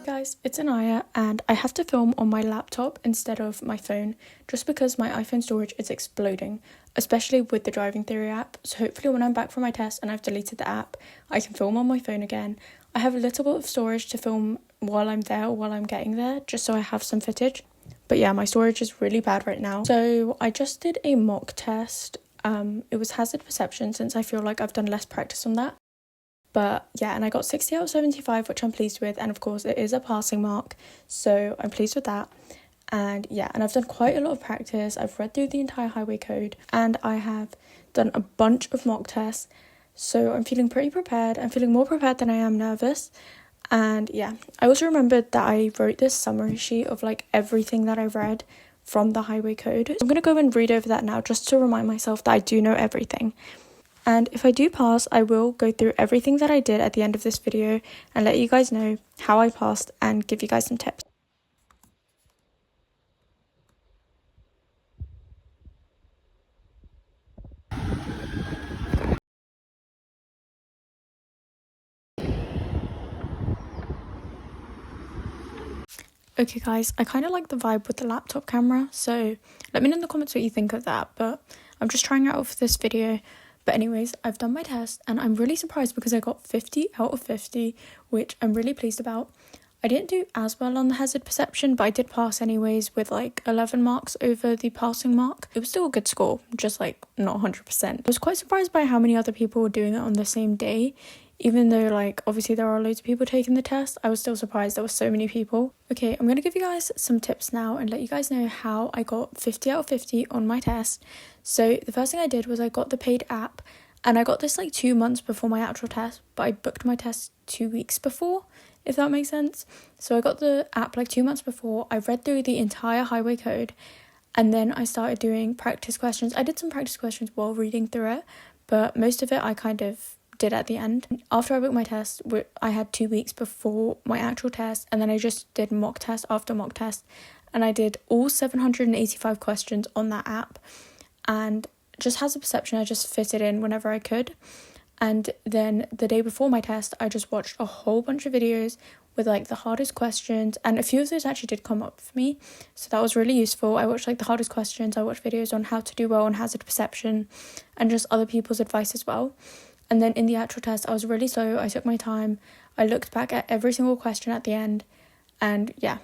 guys, it's Anaya and I have to film on my laptop instead of my phone just because my iPhone storage is exploding, especially with the driving theory app. So hopefully when I'm back from my test and I've deleted the app, I can film on my phone again. I have a little bit of storage to film while I'm there or while I'm getting there, just so I have some footage. But yeah, my storage is really bad right now. So I just did a mock test. It was hazard perception since I feel like I've done less practice on that. But yeah, and I got 60 out of 75, which I'm pleased with. And of course, it is a passing mark, so I'm pleased with that. And yeah, and I've done quite a lot of practice. I've read through the entire highway code and I have done a bunch of mock tests. So I'm feeling pretty prepared. I'm feeling more prepared than I am nervous. And yeah, I also remembered that I wrote this summary sheet of like everything that I read from the highway code. I'm going to go and read over that now just to remind myself that I do know everything. And if I do pass, I will go through everything that I did at the end of this video and let you guys know how I passed and give you guys some tips. Okay guys, I kind of like the vibe with the laptop camera, so let me know in the comments what you think of that, but I'm just trying it out for this video. But anyways, I've done my test and I'm really surprised because I got 50 out of 50, which I'm really pleased about. I didn't do as well on the hazard perception, but I did pass anyways with like 11 marks over the passing mark. It was still a good score, just like not 100%. I was quite surprised by how many other people were doing it on the same day. Even though like obviously there are loads of people taking the test, I was still surprised there were so many people. Okay, I'm going to give you guys some tips now and let you guys know how I got 50 out of 50 on my test. So the first thing I did was I got the paid app and I got this like 2 months before my actual test, but I booked my test 2 weeks before, if that makes sense. So I got the app like 2 months before. I read through the entire highway code and then I started doing practice questions. I did some practice questions while reading through it, but most of it I kind of did at the end. After I booked my test, I had 2 weeks before my actual test, and then I just did mock test after mock test, and I did all 785 questions on that app, and just has a perception I just fit it in whenever I could. And then the day before my test, I just watched a whole bunch of videos with like the hardest questions, and a few of those actually did come up for me, so that was really useful. I watched like the hardest questions, I watched videos on how to do well on hazard perception and just other people's advice as well. And then in the actual test, I was really slow. I took my time. I looked back at every single question at the end. And yeah,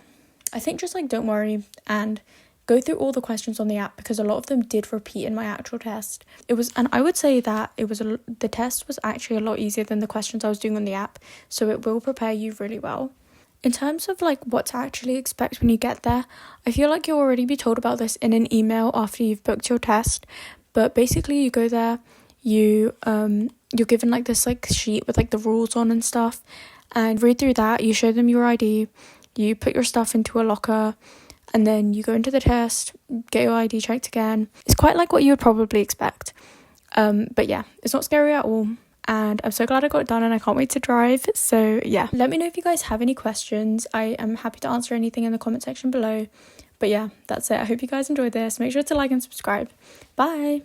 I think just like don't worry and go through all the questions on the app because a lot of them did repeat in my actual test. And I would say that the test was actually a lot easier than the questions I was doing on the app. So it will prepare you really well. In terms of like what to actually expect when you get there, I feel like you'll already be told about this in an email after you've booked your test. But basically you go there, you're given like this like sheet with like the rules on and stuff, and read through that. You show them your ID, you put your stuff into a locker, and then you go into the test, get your ID checked again. It's quite like what you would probably expect, but yeah, it's not scary at all, and I'm so glad I got it done and I can't wait to drive. So yeah, let me know if you guys have any questions. I am happy to answer anything in the comment section below. But yeah, that's it. I hope you guys enjoyed this. Make sure to like and subscribe. Bye.